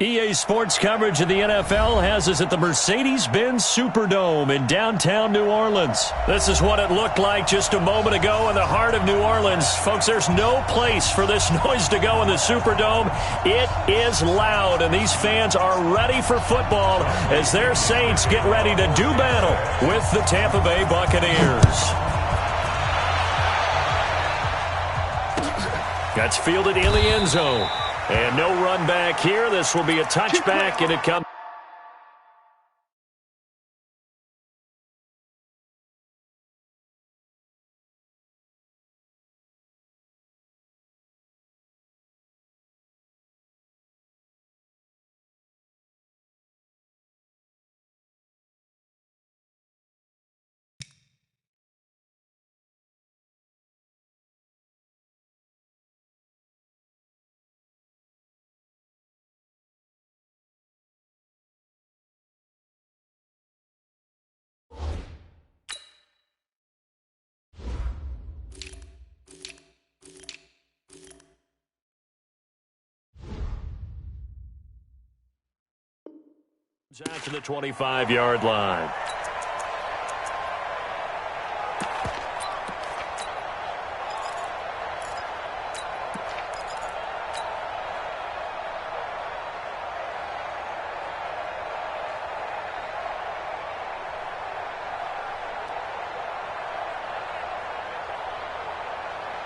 EA Sports coverage of the NFL has us at the Mercedes-Benz Superdome in downtown New Orleans. This is what it looked like just a moment ago in the heart of New Orleans. Folks, there's no place for this noise to go in the Superdome. It is loud, and these fans are ready for football as their Saints get ready to do battle with the Tampa Bay Buccaneers. That's fielded in the end zone. And no run back here. This will be a touchback, and it comes. Out to the 25-yard line.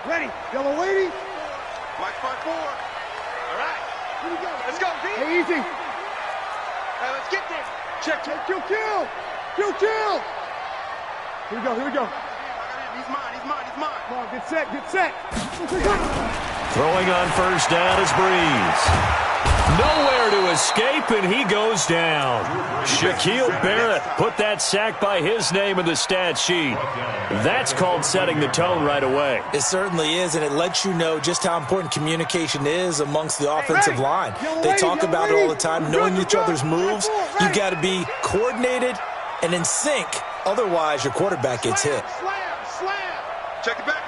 Ready, yellow lady. Watch part 4. All right. Here we go. Let's go, D. Hey, easy. All right, let's get there. Check. Kill. Here we go. He's mine. Come on, get set. Throwing on first down is Breeze. Nowhere to escape, and he goes down. Shaquille Barrett put that sack by his name in the stat sheet. That's called setting the tone right away. It certainly is, and it lets you know just how important communication is amongst the offensive line. They talk about it all the time, knowing each other's moves. You got to be coordinated and in sync. Otherwise, your quarterback gets hit. Slam. Check the backer.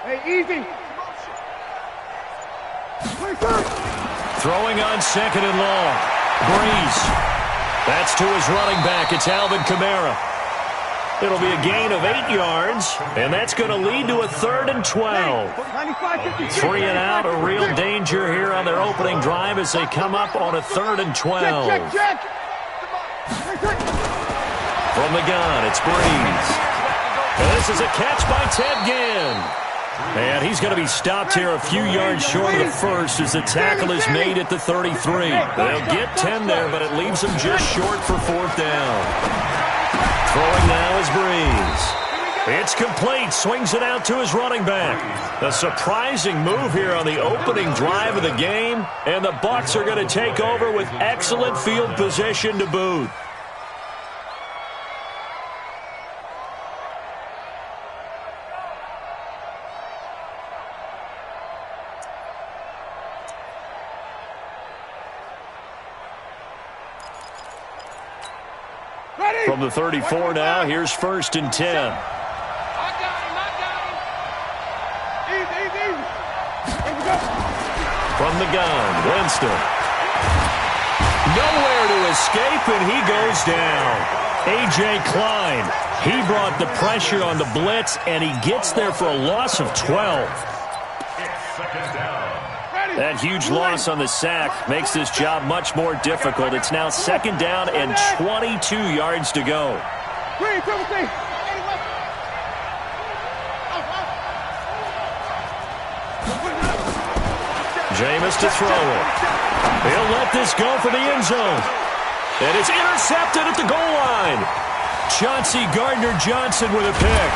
Hey, easy. Throwing on second and long. Breeze. That's to his running back. It's Alvin Kamara. It'll be a gain of 8 yards, and that's going to lead to a 3rd and 12. 3 and out, a real danger here on their opening drive as they come up on a 3rd and 12. Check. From the gun, it's Breeze. And this is a catch by Ted Ginn. And he's going to be stopped here a few yards short of the first as the tackle is made at the 33. They'll get 10 there, but it leaves them just short for 4th down. Throwing now is Breeze. It's complete. Swings it out to his running back. A surprising move here on the opening drive of the game, and the Bucs are going to take over with excellent field position to boot. From the 34 now, here's 1st and 10. I got him. Easy. From the gun, Winston. Nowhere to escape, and he goes down. A.J. Klein, he brought the pressure on the blitz, and he gets there for a loss of 12. That huge loss on the sack makes this job much more difficult. It's now 2nd down and 22 yards to go. Jameis to throw it. He'll let this go for the end zone. And it's intercepted at the goal line. Chauncey Gardner-Johnson with a pick.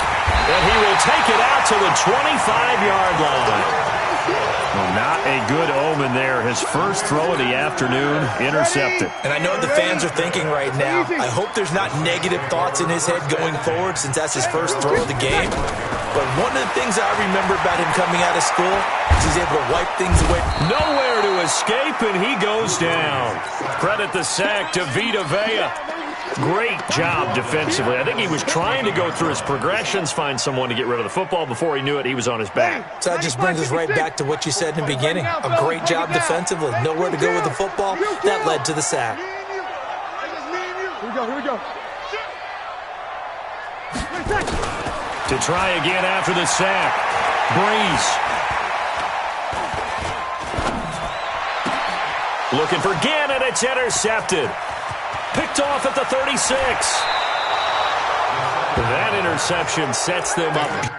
And he will take it out to the 25-yard line. Well, not a good omen there. His first throw of the afternoon intercepted. And I know what the fans are thinking right now. I hope there's not negative thoughts in his head going forward since that's his first throw of the game. But one of the things I remember about him coming out of school is he's able to wipe things away. Nowhere to escape, and he goes down. Credit the sack to Vita Vea. Great job defensively. I think he was trying to go through his progressions, find someone to get rid of the football. Before he knew it, he was on his back. So that just brings us right back to what you said in the beginning. A great job defensively. Nowhere to go with the football. That led to the sack. Here we go, here we go. To try again after the sack. Breeze. Looking for Gannon. It's intercepted. Picked off at the 36. That interception sets them up.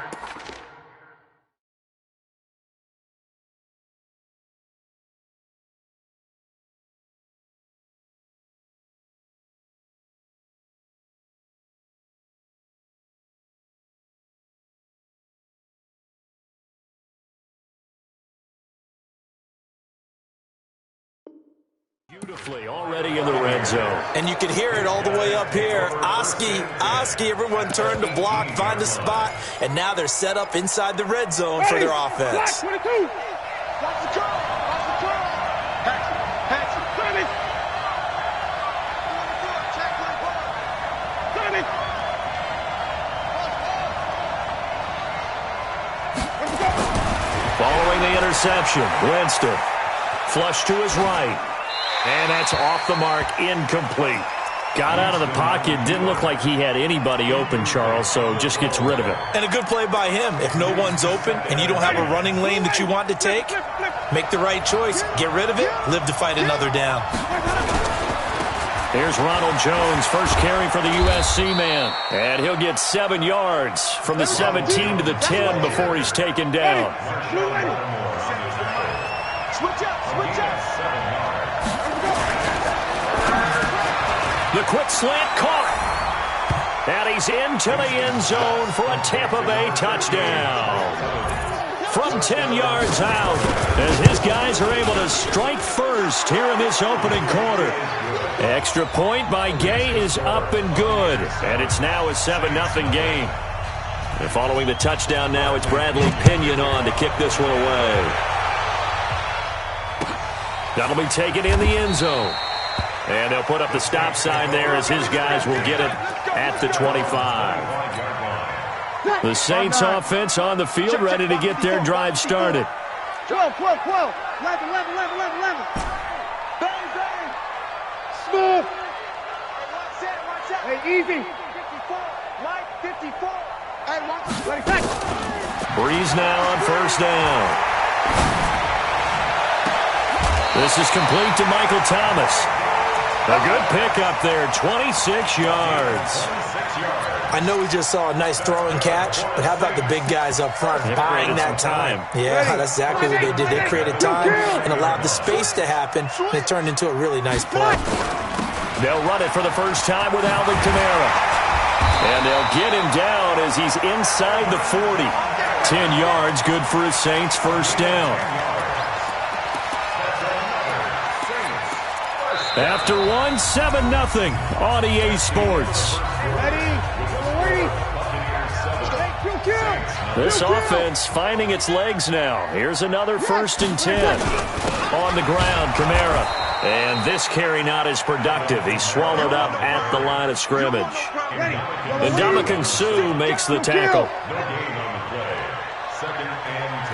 Beautifully already in the red zone. And you can hear it all the way up here. Oski, everyone turned to block, find a spot, and now they're set up inside the red zone for their offense. 22. Watch the curl. Watch the curl. Pass it. Turn it. Check one ball. Turn it. Let's go. Following the interception, Winston. Flush to his right. And that's off the mark, incomplete. Got out of the pocket, didn't look like he had anybody open, Charles, so just gets rid of it. And a good play by him. If no one's open and you don't have a running lane that you want to take, make the right choice. Get rid of it, live to fight another down. Here's Ronald Jones, first carry for the USC man. And he'll get 7 yards from the 17 to the 10 before he's taken down. Switch up. The quick slant caught. And he's into the end zone for a Tampa Bay touchdown. From 10 yards out, as his guys are able to strike first here in this opening quarter. Extra point by Gay is up and good. And it's now a 7-0 game. And following the touchdown now, it's Bradley Pinion on to kick this one away. That'll be taken in the end zone. And they'll put up the stop sign there as his guys will get it at the 25. The Saints offense on the field ready to get their drive started. 12, 11. 11. Bang, bang. Smooth. Watch out. Hey, easy. 54. Mike, 54. Hey, watch the Ready, back. Breeze now on first down. This is complete to Michael Thomas. A good pickup there, 26 yards. I know we just saw a nice throw and catch, but how about the big guys up front buying that time? Yeah, that's exactly what they did. They created time and allowed the space to happen, and it turned into a really nice play. They'll run it for the first time with Alvin Kamara. And they'll get him down as he's inside the 40. 10 yards, good for his Saints, first down. After 7-0 on EA Sports. This offense finding its legs now. Here's another 1st and 10. On the ground, Kamara. And this carry not as productive. He's swallowed up at the line of scrimmage. And Ndamukong Suh makes the tackle.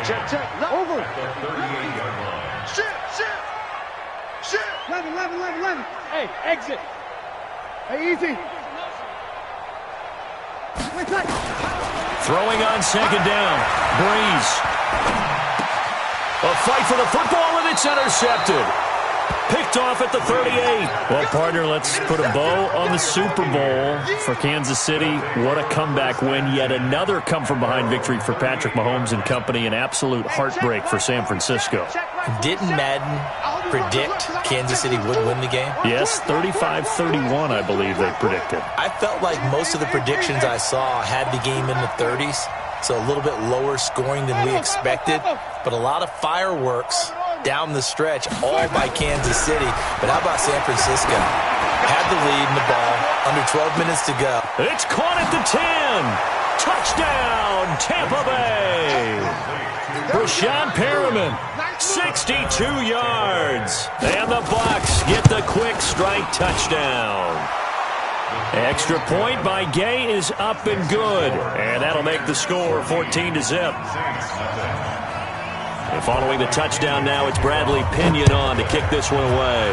check. Over. 11. Hey, exit. Hey, easy. Throwing on second down. Breeze. A fight for the football, and it's intercepted. Picked off at the 38. Well, partner, let's put a bow on the Super Bowl for Kansas City. What a comeback win. Yet another come-from-behind victory for Patrick Mahomes and company. An absolute heartbreak for San Francisco. Didn't Madden predict Kansas City would win the game? Yes, 35-31, I believe they predicted. I felt like most of the predictions I saw had the game in the 30s, so a little bit lower scoring than we expected, but a lot of fireworks down the stretch, all by Kansas City. But how about San Francisco? Had the lead in the ball, under 12 minutes to go. It's caught at the 10. Touchdown, Tampa Bay. Brashad Perriman, 62 yards. And the Bucs get the quick strike touchdown. Extra point by Gay is up and good. And that'll make the score 14-0. And following the touchdown now, it's Bradley Pinion on to kick this one away.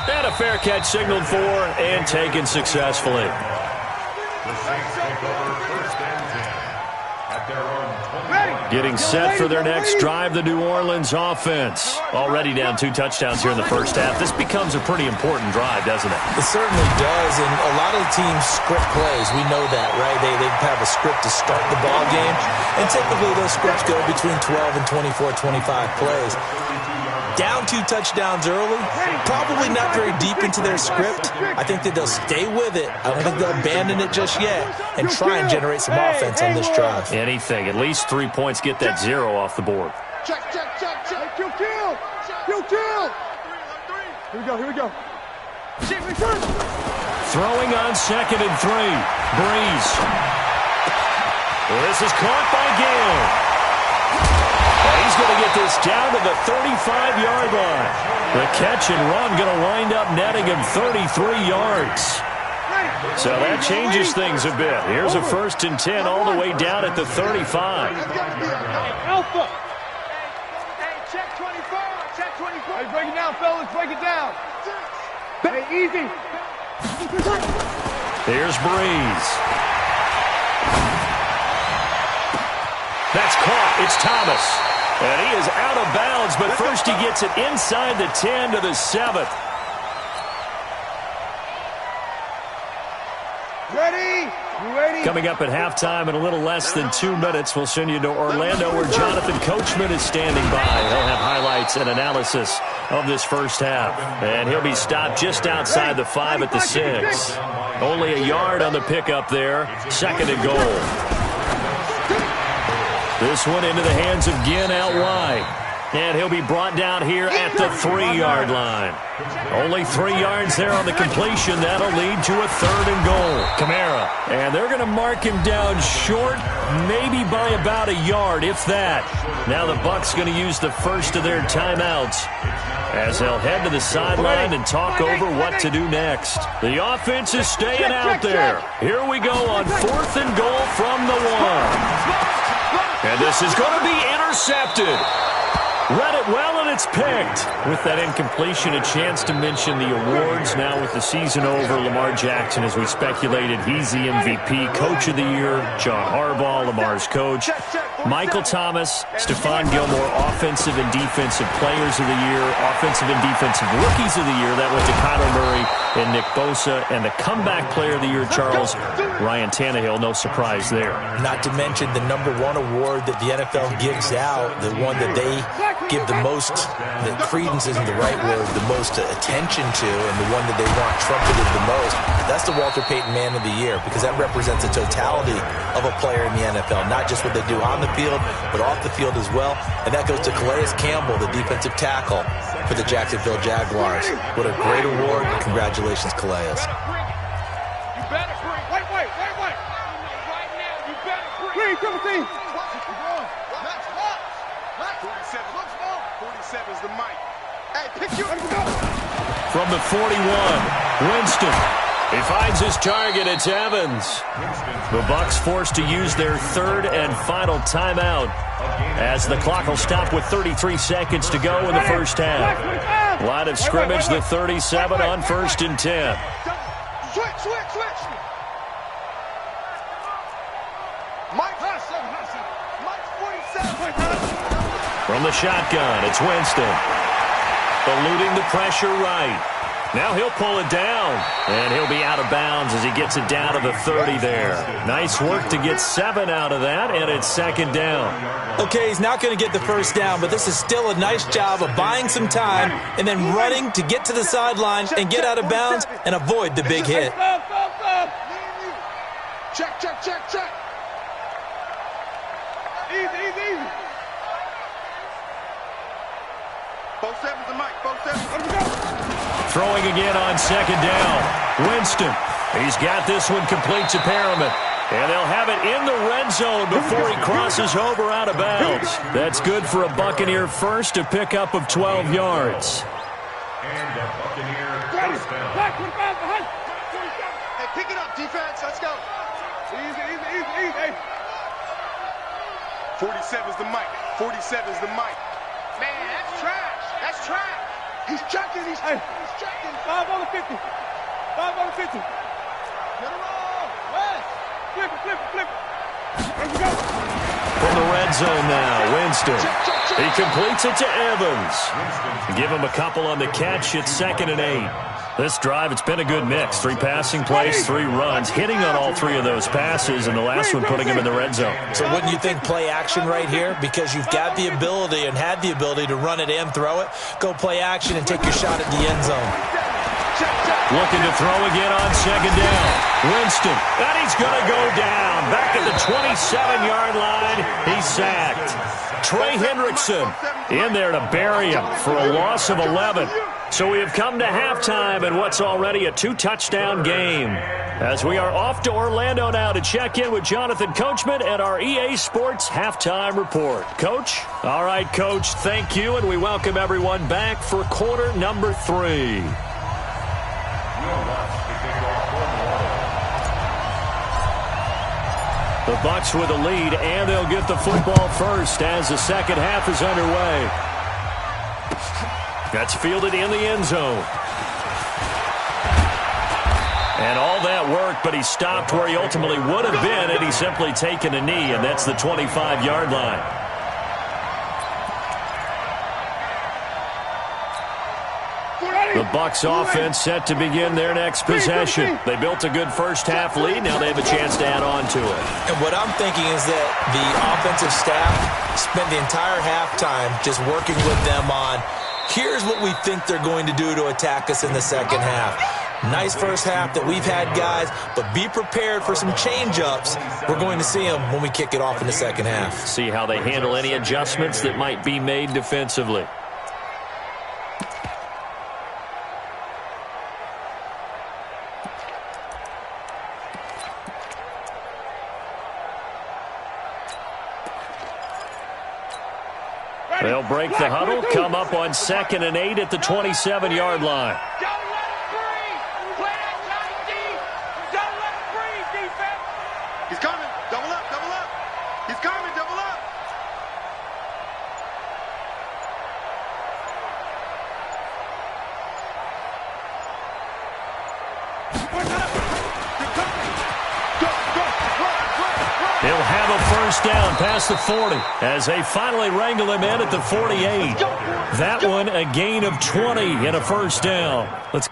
And a fair catch signaled for and taken successfully. Getting set for their next drive, the New Orleans offense. Already down 2 touchdowns here in the first half. This becomes a pretty important drive, doesn't it? It certainly does, and a lot of the teams script plays. We know that, right? They have a script to start the ball game, and typically those scripts go between 12 and 24, 25 plays. Down 2 touchdowns early, probably not very deep into their script. I think that they'll stay with it. I don't think they'll abandon it just yet and try and generate some offense on this drive. Anything. At least 3 points, get that 0 off the board. Check. Kill. Here we go. Throwing on 2nd and 3. Breeze. This is caught by Gill. He's going to get this down to the 35-yard line. The catch and run going to wind up netting him 33 yards. So that changes things a bit. Here's a 1st and 10 all the way down at the 35. Alpha. Hey, check 24. Hey, break it down, fellas. Break it down. Hey, easy. Here's Breeze. That's caught. It's Thomas. And he is out of bounds, but first he gets it inside the 10 to the 7. Ready? Coming up at halftime in a little less than 2 minutes, we'll send you to Orlando where Jonathan Coachman is standing by. He'll have highlights and analysis of this first half. And he'll be stopped just outside the 5 at the 6. Only a yard on the pickup there. 2nd and goal. This one into the hands of Ginn out wide. And he'll be brought down here at the 3-yard line. Only 3 yards there on the completion. That'll lead to a 3rd and goal. Kamara. And they're going to mark him down short, maybe by about a yard, if that. Now the Bucs going to use the first of their timeouts as they'll head to the sideline and talk over what to do next. The offense is staying out there. Here we go on 4th and goal from the 1. And this is going to be intercepted. Read it well, and it's picked. With that incompletion, a chance to mention the awards. Now with the season over, Lamar Jackson, as we speculated, he's the MVP, Coach of the Year. John Harbaugh, Lamar's coach. Michael Thomas, Stephon Gilmore, Offensive and Defensive Players of the Year. Offensive and Defensive Rookies of the Year. That went to Kyler Murray and Nick Bosa. And the Comeback Player of the Year, Charles, Ryan Tannehill. No surprise there. Not to mention the #1 award that the NFL gives out, the one that they give the most, the credence isn't the right word, the most attention to, and the one that they want trumpeted the most. That's the Walter Payton Man of the Year, because that represents the totality of a player in the NFL, not just what they do on the field, but off the field as well. And that goes to Calais Campbell, the defensive tackle for the Jacksonville Jaguars. What a great award. Congratulations, Calais. You better bring. Wait. Right now, you better bring. Timothy. 47 is the mic. Hey, pick you. From the 41, Winston. He finds his target. It's Evans. The Bucs forced to use their 3rd and final timeout as the clock will stop with 33 seconds to go in the first half. Line of scrimmage, the 37 on 1st and 10. Switch. Mike 47. From the shotgun, it's Winston. Eluding the pressure right. Now he'll pull it down, and he'll be out of bounds as he gets it down to the 30 there. Nice work to get 7 out of that, and it's 2nd down. Okay, he's not going to get the first down, but this is still a nice job of buying some time and then running to get to the sideline and get out of bounds and avoid the big hit. Check. Easy. 47's the mic. 47. Throwing again on 2nd down. Winston. He's got this one complete to Perriman. And they'll have it in the red zone before he crosses over out of bounds. That's good for a Buccaneer first, a pickup of 12 yards. And the Buccaneer first down. Hey, pick it up, defense. Let's go. Easy. 47's the mic. 47's the mic. Man, that's trash. That's trash. He's checking. He's checking. 5 on the 50. 5 on the 50. Get him on. West. Flip it. There we go. From the red zone now, Winston. He completes it to Evans. Give him a couple on the catch. It's 2nd and 8. This drive, it's been a good mix. 3 passing plays, 3 runs, hitting on all 3 of those passes, and the last one putting him in the red zone. So wouldn't you think play action right here? Because you've got the ability and had the ability to run it and throw it. Go play action and take your shot at the end zone. Looking to throw again on 2nd down. Winston, and he's going to go down. Back at the 27-yard line, he's sacked. Trey Hendrickson in there to bury him for a loss of 11. So we have come to halftime in what's already a 2-touchdown game. As we are off to Orlando now to check in with Jonathan Coachman and our EA Sports Halftime Report. Coach? All right, Coach, thank you, and we welcome everyone back for quarter number 3. The Bucs with a lead, and they'll get the football first as the second half is underway. That's fielded in the end zone. And all that work, but he stopped where he ultimately would have been had he simply taken a knee, and that's the 25-yard line. The Bucs offense set to begin their next possession. They built a good first-half lead. Now they have a chance to add on to it. And what I'm thinking is that the offensive staff spent the entire halftime just working with them on, here's what we think they're going to do to attack us in the second half. Nice first half that we've had, guys, but be prepared for some change-ups. We're going to see them when we kick it off in the second half. See how they handle any adjustments that might be made defensively. They'll break the huddle, come up on 2nd and 8 at the 27-yard line. Don't let him breathe. Play that tight deep. Don't let him breathe, defense. He's coming. Double up. He's coming. Double up. He'll have a first down past the 40 as they finally wrangle him in at the 48. That one a gain of 20 and a first down. Let's